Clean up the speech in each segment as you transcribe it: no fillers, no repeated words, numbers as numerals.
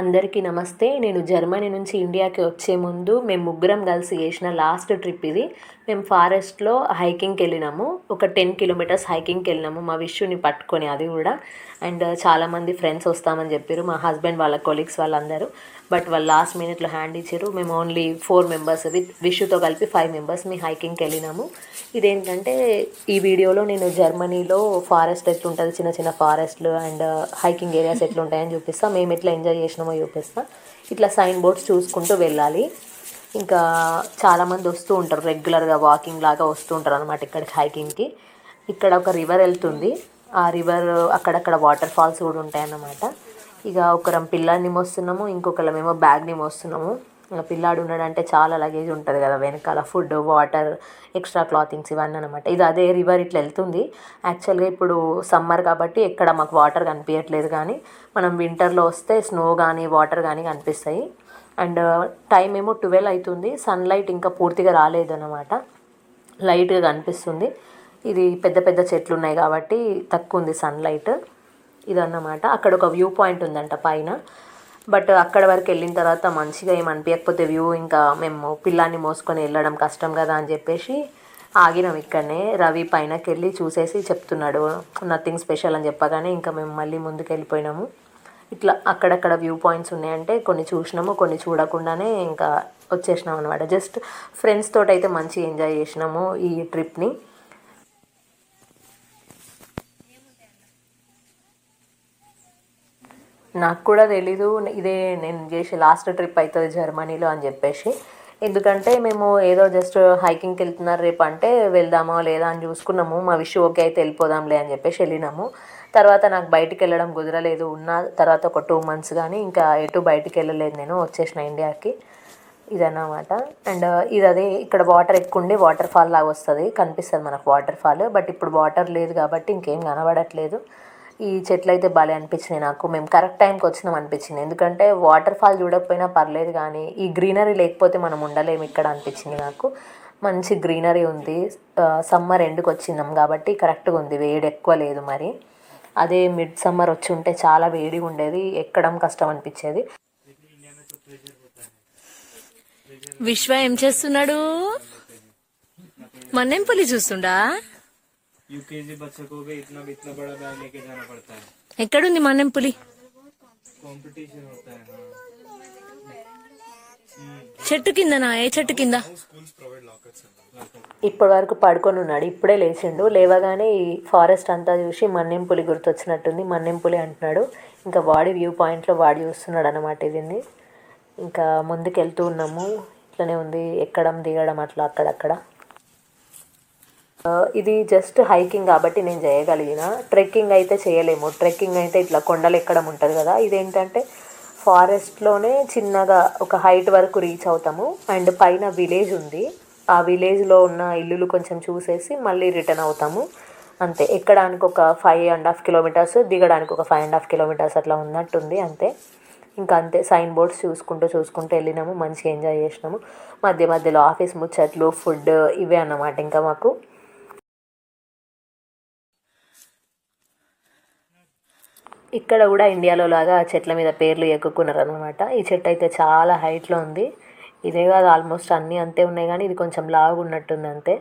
అందరికీ నమస్తే. నేను జర్మనీ నుంచి ఇండియాకి వచ్చే ముందు మేము ముగ్గురం కలిసి చేసిన లాస్ట్ ట్రిప్ ఇది. మేము ఫారెస్ట్‌లో హైకింగ్‌కి వెళ్ళినాము. ఒక 10 కిలోమీటర్స్ హైకింగ్‌కి వెళ్ళినాము మా విష్యుని పట్టుకొని అది కూడా. అండ్ చాలామంది ఫ్రెండ్స్ వస్తామని చెప్పారు, మా హస్బెండ్ వాళ్ళ కొలీగ్స్ వాళ్ళందరూ. బట్ వాళ్ళు లాస్ట్ మినిట్లో హ్యాండ్ ఇచ్చారు. మేము ఓన్లీ 4 మెంబర్స్ విత్ విష్యుతో కలిపి 5 మెంబర్స్ మీ హైకింగ్కి వెళ్ళినాము. ఇదేంటంటే ఈ వీడియోలో నేను జర్మనీలో ఫారెస్ట్ ఎట్లుంటుంది, చిన్న చిన్న ఫారెస్ట్లు అండ్ హైకింగ్ ఏరియాస్ ఎట్లుంటాయని చూపిస్తాను. మేము ఎట్లా ఎంజాయ్ చేసినామో చూపిస్తాను. ఇట్లా సైన్ బోర్డ్స్ చూసుకుంటూ వెళ్ళాలి. ఇంకా చాలామంది వస్తూ ఉంటారు, రెగ్యులర్గా వాకింగ్ లాగా వస్తూ ఉంటారు అనమాట ఇక్కడికి హైకింగ్కి. ఇక్కడ ఒక రివర్ వెళ్తుంది. ఆ రివర్ అక్కడక్కడ వాటర్ ఫాల్స్ కూడా ఉంటాయన్నమాట. ఇక ఒకరం పిల్లాడిని మోస్తున్నాము, ఇంకొకరమేమో బ్యాగ్ని మోస్తున్నాము. పిల్లాడు ఉన్నాడంటే చాలా లగేజ్ ఉంటుంది కదా వెనకాల, ఫుడ్, వాటర్, ఎక్స్ట్రా క్లాతింగ్స్ ఇవన్నీ అనమాట. ఇది అదే రివర్ ఇట్లా వెళ్తుంది. యాక్చువల్గా ఇప్పుడు సమ్మర్ కాబట్టి ఎక్కడ మాకు వాటర్ కనిపించట్లేదు, కానీ మనం వింటర్లో వస్తే స్నో కానీ వాటర్ కానీ కనిపిస్తాయి. అండ్ టైం ఏమో 12 అవుతుంది. సన్లైట్ ఇంకా పూర్తిగా రాలేదన్నమాట, లైట్గా కనిపిస్తుంది. ఇది పెద్ద పెద్ద చెట్లు ఉన్నాయి కాబట్టి తక్కువ ఉంది సన్లైట్. ఇదన్నమాట. అక్కడ ఒక వ్యూ పాయింట్ ఉందంట పైన. బట్ అక్కడ వరకు వెళ్ళిన తర్వాత మంచిగా ఏమనిపించకపోతే వ్యూ, ఇంకా మేము పిల్లాన్ని మోసుకొని వెళ్ళడం కష్టం కదా అని చెప్పేసి ఆగినాం ఇక్కడనే. రవి పైనకి వెళ్ళి చూసేసి చెప్తున్నాడు నథింగ్ స్పెషల్ అని చెప్పగానే ఇంకా మేము మళ్ళీ ముందుకు వెళ్ళిపోయినాము. ఇట్లా అక్కడక్కడ వ్యూ పాయింట్స్ ఉన్నాయంటే కొన్ని చూసినాము, కొన్ని చూడకుండానే ఇంకా వచ్చేసినాం అనమాట. జస్ట్ ఫ్రెండ్స్ తోటి అయితే మంచిగా ఎంజాయ్ చేసినాము ఈ ట్రిప్ని. నాకు కూడా తెలీదు ఇదే నేను చేసే లాస్ట్ ట్రిప్ అవుతుంది జర్మనీలో అని చెప్పేసి. ఎందుకంటే మేము ఏదో జస్ట్ హైకింగ్కి వెళ్తున్నారు రేపు అంటే వెళ్దామా లేదా అని చూసుకున్నాము. మా విషయం ఓకే అయితే వెళ్ళిపోదాంలే అని చెప్పేసి వెళ్ళినాము. తర్వాత నాకు బయటికి వెళ్ళడం కుదరలేదు. ఉన్న తర్వాత ఒక 2 months కానీ ఇంకా ఎటు బయటికి వెళ్ళలేదు, నేను వచ్చేసిన ఇండియాకి. ఇదన్నమాట. అండ్ ఇది అదే ఇక్కడ వాటర్ ఎక్కువ ఉండి వాటర్ ఫాల్ లాగా వస్తుంది, కనిపిస్తుంది మనకు వాటర్ ఫాల్. బట్ ఇప్పుడు వాటర్ లేదు కాబట్టి ఇంకేం కనబడట్లేదు. ఈ చెట్లు అయితే భలే అనిపించినాయి నాకు. మేము కరెక్ట్ టైంకి వచ్చినాం అనిపించింది, ఎందుకంటే వాటర్ ఫాల్ చూడకపోయినా పర్లేదు కానీ ఈ గ్రీనరీ లేకపోతే మనం ఉండలేము ఇక్కడ అనిపించింది నాకు. మంచి గ్రీనరీ ఉంది. సమ్మర్ ఎండ్కి వచ్చిందాం కాబట్టి కరెక్ట్గా ఉంది, వేడి ఎక్కువ లేదు మరి. అదే మిడ్ సమ్మర్ వచ్చి ఉంటే చాలా వేడిగా ఉండేది, ఎక్కడం కష్టం అనిపించేది. విశ్వ ఏం చేస్తున్నాడు? మన్నెంపల్లి చూస్తుండా? यूकेजी बच्चों को भी इतना इतना बड़ा बैग लेके जाना पड़ता है। ఎక్కడుంది మన్నెంపులి? कंपटीशन होता है। చెట్టు కిందనా? ఏ చెట్టు కింద? ఇప్పటి వరకు పడుకొని ఉన్నాడు, ఇప్పుడే లేచిండు. లేవగానే ఈ ఫారెస్ట్ అంతా చూసి మన్నెంపులి గుర్తొచ్చినట్టుంది, మన్నెంపులి అంటున్నాడు. ఇంకా వాడి వ్యూ పాయింట్లో వాడి చూస్తున్నాడు అనమాట దీన్ని. ఇంకా ముందుకు వెళ్తూ ఉన్నాము. ఇట్లనే ఉంది, ఎక్కడం దిగడం అట్లా అక్కడక్కడ. ఇది జస్ట్ హైకింగ్ కాబట్టి నేను చేయగలిగిన, ట్రెక్కింగ్ అయితే చేయలేము. ట్రెక్కింగ్ అయితే ఇట్లా కొండలు ఎక్కడం ఉంటుంది కదా, ఇదేంటంటే ఫారెస్ట్లోనే చిన్నగా ఒక హైట్ వరకు రీచ్ అవుతాము. అండ్ పైన విలేజ్ ఉంది, ఆ విలేజ్లో ఉన్న ఇల్లులు కొంచెం చూసేసి మళ్ళీ రిటర్న్ అవుతాము అంతే. ఎక్కడానికి ఒక 5.5 kilometers, దిగడానికి ఒక 5.5 kilometers అట్లా ఉన్నట్టుంది అంతే. ఇంకా అంతే, సైన్ బోర్డ్స్ చూసుకుంటూ వెళ్ళినాము, మంచిగా ఎంజాయ్ చేసినాము. మధ్య మధ్యలో ఆఫీస్ ముచ్చట్లు, ఫుడ్, ఇవే అన్నమాట ఇంకా మాకు. ఇక్కడ కూడా ఇండియాలో లాగా చెట్ల మీద పేర్లు ఎక్కుకున్నారు అనమాట. ఈ చెట్టు అయితే చాలా హైట్లో ఉంది. ఇదే కాదు, ఆల్మోస్ట్ అన్నీ అంతే ఉన్నాయి కానీ ఇది కొంచెం లావుగా ఉన్నట్టుంది అంతే.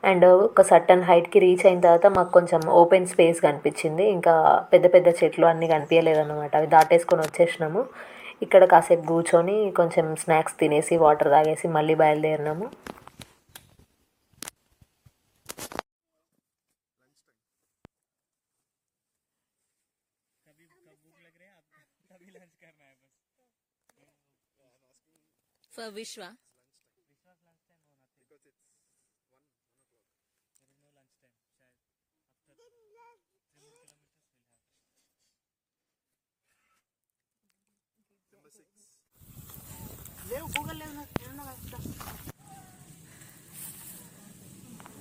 అండ్ ఒక సర్టన్ హైట్కి రీచ్ అయిన తర్వాత మాకు కొంచెం ఓపెన్ స్పేస్ కనిపించింది, ఇంకా పెద్ద పెద్ద చెట్లు అన్నీ కనిపించలేదు అనమాట. అవి దాటేసుకొని వచ్చేసినాము. ఇక్కడ కాసేపు కూర్చొని కొంచెం స్నాక్స్ తినేసి వాటర్ తాగేసి మళ్ళీ బయలుదేరినాము. ఫర్ విశ్వ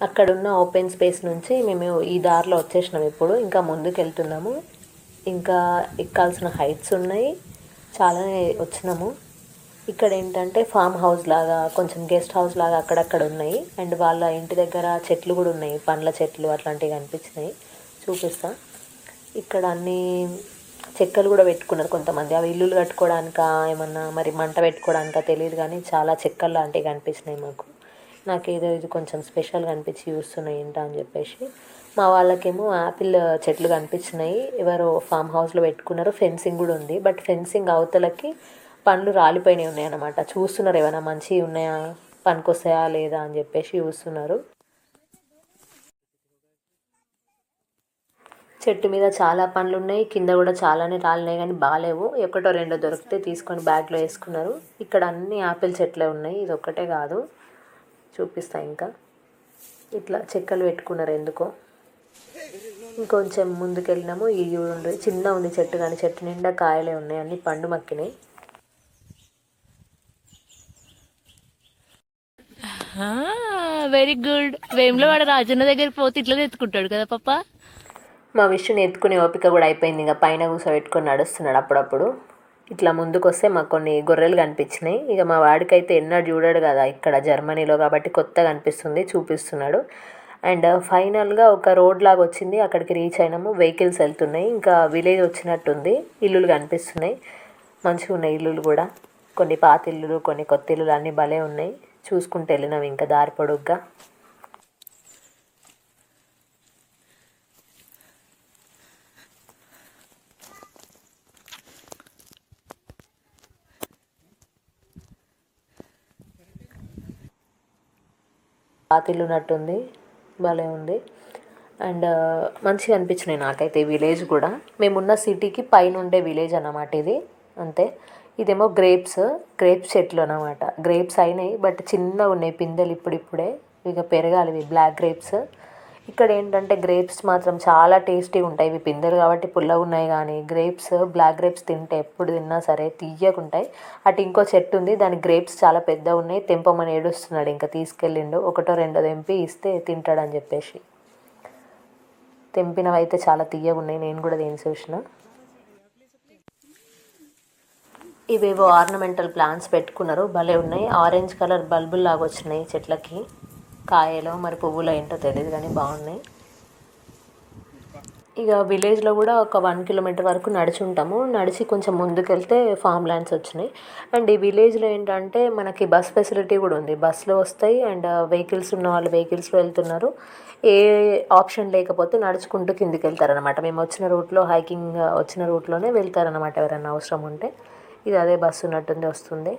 అక్కడున్న ఓపెన్ స్పేస్ నుంచి మేము ఈ దారిలో వచ్చేసినాం. ఇప్పుడు ఇంకా ముందుకు వెళ్తున్నాము. ఇంకా ఎక్కాల్సిన హైట్స్ ఉన్నాయి, చాలానే వచ్చినాము. ఇక్కడ ఏంటంటే ఫామ్ హౌస్ లాగా, కొంచెం గెస్ట్ హౌస్ లాగా అక్కడక్కడ ఉన్నాయి. అండ్ వాళ్ళ ఇంటి దగ్గర చెట్లు కూడా ఉన్నాయి, పండ్ల చెట్లు అట్లాంటివి కనిపించినాయి, చూపిస్తా. ఇక్కడ అన్నీ చెక్కలు కూడా పెట్టుకున్నారు కొంతమంది. అవి ఇల్లులు కట్టుకోవడానికా ఏమన్నా మరి మంట పెట్టుకోవడానికా తెలియదు కానీ చాలా చెక్కలు లాంటివి కనిపించినాయి మాకు. నాకేదో ఇది కొంచెం స్పెషల్గా అనిపించి చూస్తున్నాయి ఏంటా అని చెప్పేసి. మా వాళ్ళకేమో యాపిల్ చెట్లు కనిపించినాయి. ఎవరో ఫామ్ హౌస్లో పెట్టుకున్నారు. ఫెన్సింగ్ కూడా ఉంది. బట్ ఫెన్సింగ్ అవతలకి పండ్లు రాలిపోయినాయి ఉన్నాయి అన్నమాట. చూస్తున్నారు ఏమైనా మంచివి ఉన్నాయా, పనికొస్తాయా లేదా అని చెప్పేసి చూస్తున్నారు. చెట్టు మీద చాలా పండ్లు ఉన్నాయి. కింద కూడా చాలానే రాలినాయి కానీ బాగాలేవు. ఒకటో రెండో దొరికితే తీసుకొని బ్యాగ్లో వేసుకున్నారు. ఇక్కడ అన్ని యాపిల్ చెట్లే ఉన్నాయి. ఇది ఒక్కటే కాదు, చూపిస్తా. ఇంకా ఇట్లా చెక్కలు పెట్టుకున్నారు ఎందుకో. ఇంకొంచెం ముందుకెళ్ళినాము. ఈ చూడండి చిన్న ఉంది చెట్టు కానీ చెట్టు నిండా కాయలే ఉన్నాయి. అన్ని పండు మక్కినాయి. Very good. వేములవాడ రాజన్న దగ్గరికి పోతే ఇట్లా ఎత్తుకుంటాడు కదా పాప. మా విష్ణుని ఎత్తుకునే ఓపిక కూడా అయిపోయింది. ఇక పైన కూర్చోబెట్టుకొని నడుస్తున్నాడు అప్పుడప్పుడు. ఇట్లా ముందుకు వస్తే మాకు కొన్ని గొర్రెలు కనిపించినాయి. ఇక మా వాడికైతే ఎన్నడూ చూడాడు కదా ఇక్కడ జర్మనీలో, కాబట్టి కొత్తగా అనిపిస్తుంది, చూపిస్తున్నాడు. అండ్ ఫైనల్గా ఒక రోడ్ లాగా వచ్చింది. అక్కడికి రీచ్ అయినాము. వెహికల్స్ వెళ్తున్నాయి. ఇంకా విలేజ్ వచ్చినట్టుంది. ఇల్లులు కనిపిస్తున్నాయి. మంచిగా ఉన్నాయి ఇల్లులు కూడా. కొన్ని పాత ఇల్లులు, కొన్ని కొత్త ఇల్లులు అన్నీ భలే ఉన్నాయి. చూసుకుంటూ వెళ్ళినాం ఇంకా దారి పొడుగ్గా. పాత ఇల్లు ఉన్నట్టుంది, భలే ఉంది. అండ్ మంచిగా అనిపించినాయి నాకైతే ఈ విలేజ్ కూడా. మేమున్న సిటీకి పైన ఉండే విలేజ్ అన్నమాట ఇది. అంతే. ఇదేమో గ్రేప్స్ చెట్లు అన్నమాట. గ్రేప్స్ అయినాయి బట్ చిన్నగా ఉన్నాయి పిందెలు ఇప్పుడిప్పుడే. ఇక పెరగాలి ఇవి బ్లాక్ గ్రేప్స్. ఇక్కడ ఏంటంటే గ్రేప్స్ మాత్రం చాలా టేస్టీగా ఉంటాయి. ఇవి పిందెలు కాబట్టి పుల్లగా ఉన్నాయి కానీ బ్లాక్ గ్రేప్స్ తింటే ఎప్పుడు తిన్నా సరే తీయగా ఉంటాయి. అటు ఇంకో చెట్టు ఉంది, దాని గ్రేప్స్ చాలా పెద్దగా ఉన్నాయి. తెంపమని ఏడుస్తున్నాడు. ఇంకా తీసుకెళ్ళిండు. ఒకటో రెండో తెంపి ఇస్తే తింటాడని చెప్పేసి. తెంపినవి అయితే చాలా తీయగా ఉన్నాయి. నేను కూడా తిని చూసిన. ఇవేవో ఆర్నమెంటల్ ప్లాంట్స్ పెట్టుకున్నారు, భలే ఉన్నాయి. ఆరెంజ్ కలర్ బల్బులు లాగా వచ్చినాయి చెట్లకి. కాయలో మరి పువ్వులో ఏంటో తెలియదు కానీ బాగున్నాయి. ఇక విలేజ్లో కూడా ఒక 1 కిలోమీటర్ వరకు నడిచి ఉంటాము. నడిచి కొంచెం ముందుకెళ్తే ఫామ్ ల్యాండ్స్ వచ్చినాయి. అండ్ ఈ విలేజ్లో ఏంటంటే మనకి బస్ ఫెసిలిటీ కూడా ఉంది. బస్సులో వస్తాయి. అండ్ వెహికల్స్ ఉన్న వాళ్ళు వెహికల్స్లో వెళ్తున్నారు. ఏ ఆప్షన్ లేకపోతే నడుచుకుంటూ కిందికి వెళ్తారనమాట. మేము వచ్చిన రూట్లో వచ్చిన రూట్లోనే వెళ్తారనమాట ఎవరైనా అవసరం ఉంటే. ఇది అదే బస్సు ఉన్నట్టుంది, వస్తుంది.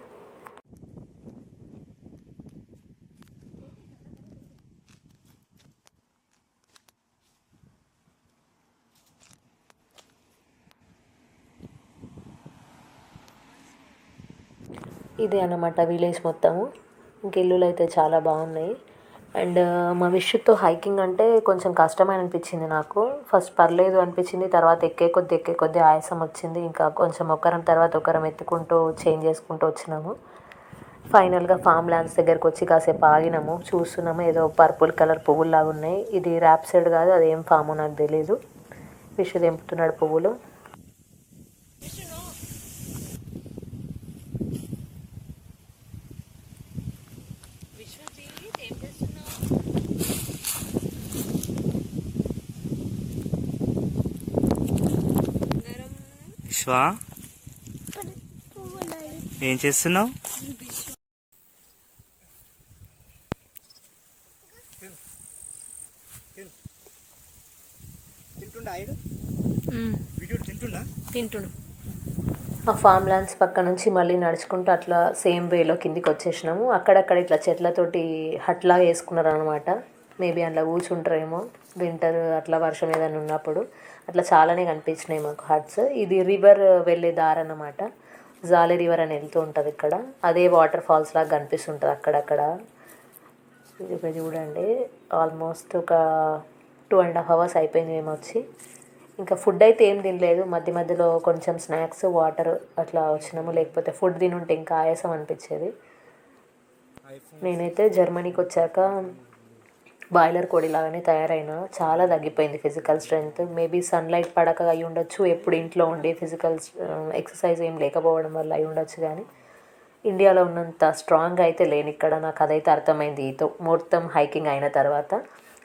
ఇదే అన్నమాట విలేజ్ మొత్తము. ఇంక ఇల్లులు అయితే చాలా బాగున్నాయి. అండ్ మా విష్యుతో హైకింగ్ అంటే కొంచెం కష్టమైన అనిపించింది నాకు. ఫస్ట్ పర్లేదు అనిపించింది. తర్వాత ఎక్కే కొద్దీ ఆయాసం వచ్చింది. ఇంకా కొంచెం ఒకరం తర్వాత ఒకరం ఎత్తుకుంటూ చేంజ్ చేసుకుంటూ వచ్చినాము. ఫైనల్గా ఫామ్ ల్యాండ్స్ దగ్గరికి వచ్చి కాసేపు ఆగినాము. చూస్తున్నాము, ఏదో పర్పుల్ కలర్ పువ్వుల్లాగా ఉన్నాయి. ఇది ర్యాప్ సైడ్ కాదు, అదేం ఫామో నాకు తెలీదు. విష్యు తెంపుతున్నాడు పువ్వులు. విశ్వా, ఏం చేస్తున్నావు? తింటుడు. ఆ ఫామ్ ల్యాండ్స్ పక్క నుంచి మళ్ళీ నడుచుకుంటూ అట్లా సేమ్ వేలో కిందికి వచ్చేసినాము. అక్కడక్కడ ఇట్లా చెట్లతోటి హట్లా వేసుకున్నారు అనమాట. మేబీ అందులో కూర్చుంటారేమో వింటర్ అట్లా వర్షం ఏదైనా ఉన్నప్పుడు. అట్లా చాలానే కనిపించినాయి మాకు హట్స్. ఇది రివర్ వెళ్ళే దారి అన్నమాట. జాలీ రివర్ అని వెళ్తూ ఉంటుంది ఇక్కడ. అదే వాటర్ ఫాల్స్ లాగా కనిపిస్తుంటుంది అక్కడక్కడ. ఇది చూడండి, ఆల్మోస్ట్ ఒక 2.5 hours అయిపోయింది మేము వచ్చి. ఇంకా ఫుడ్ అయితే ఏం తినలేదు. మధ్యలో కొంచెం స్నాక్స్, వాటర్ అట్లా వచ్చినాము. లేకపోతే ఫుడ్ తినుంటే ఇంకా ఆయాసం అనిపించేది. నేనైతే జర్మనీకి వచ్చాక బాయిలర్ కోడి లాగానే తయారైనా. చాలా తగ్గిపోయింది ఫిజికల్ స్ట్రెంగ్త్. మేబీ సన్లైట్ పడక అయి ఉండొచ్చు, ఎప్పుడు ఇంట్లో ఉండి ఫిజికల్ ఎక్సర్సైజ్ ఏం లేకపోవడం వల్ల అయి ఉండొచ్చు. కానీ ఇండియాలో ఉన్నంత స్ట్రాంగ్ అయితే లేని ఇక్కడ. నాకు అదైతే అర్థమైంది మొత్తం హైకింగ్ అయిన తర్వాత.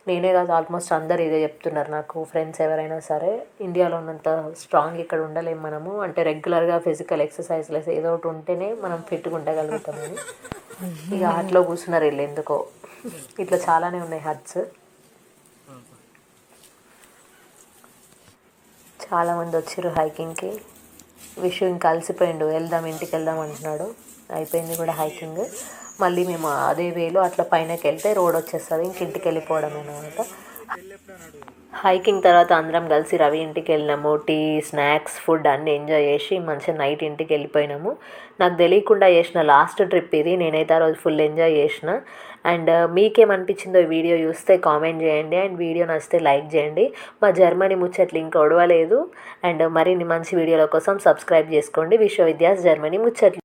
నేనే కాదు ఆల్మోస్ట్ అందరు ఇదే చెప్తున్నారు నాకు, ఫ్రెండ్స్ ఎవరైనా సరే. ఇండియాలో ఉన్నంత స్ట్రాంగ్ ఇక్కడ ఉండలేము మనము, అంటే రెగ్యులర్గా ఫిజికల్ ఎక్సర్సైజ్లెస్ ఏదో ఒకటి ఉంటేనే మనం ఫిట్గా ఉండగలుగుతామని. ఇక హట్లో కూర్చున్నారు వీళ్ళు ఎందుకో. ఇట్లా చాలానే ఉన్నాయి హట్స్. చాలామంది వచ్చారు హైకింగ్కి. విషు ఇంకా అలసిపోయిండు, వెళ్దాం ఇంటికి వెళ్దాం అంటున్నాడు. అయిపోయింది కూడా హైకింగ్. మళ్ళీ మేము అదే వేలో అట్లా పైనకి వెళ్తే రోడ్ వచ్చేస్తుంది, ఇంక ఇంటికి వెళ్ళిపోవడం అనమాట. హైకింగ్ తర్వాత అందరం కలిసి రవి ఇంటికి వెళ్ళినాము. టీ, స్నాక్స్, ఫుడ్ అన్నీ ఎంజాయ్ చేసి మంచిగా నైట్ ఇంటికి వెళ్ళిపోయినాము. నాకు తెలియకుండా చేసిన లాస్ట్ ట్రిప్ ఇది. నేనైతే ఆ రోజు ఫుల్ ఎంజాయ్ చేసిన. అండ్ మీకేమనిపించిందో ఈ వీడియో చూస్తే కామెంట్ చేయండి. అండ్ వీడియో నచ్చితే లైక్ చేయండి. మా జర్మనీ ముచ్చట్లు ఇంకా ఒడవలేదు. అండ్ మరిన్ని మంచి వీడియోల కోసం సబ్స్క్రైబ్ చేసుకోండి. విశ్వవిద్యాస్ జర్మనీ ముచ్చట్లు.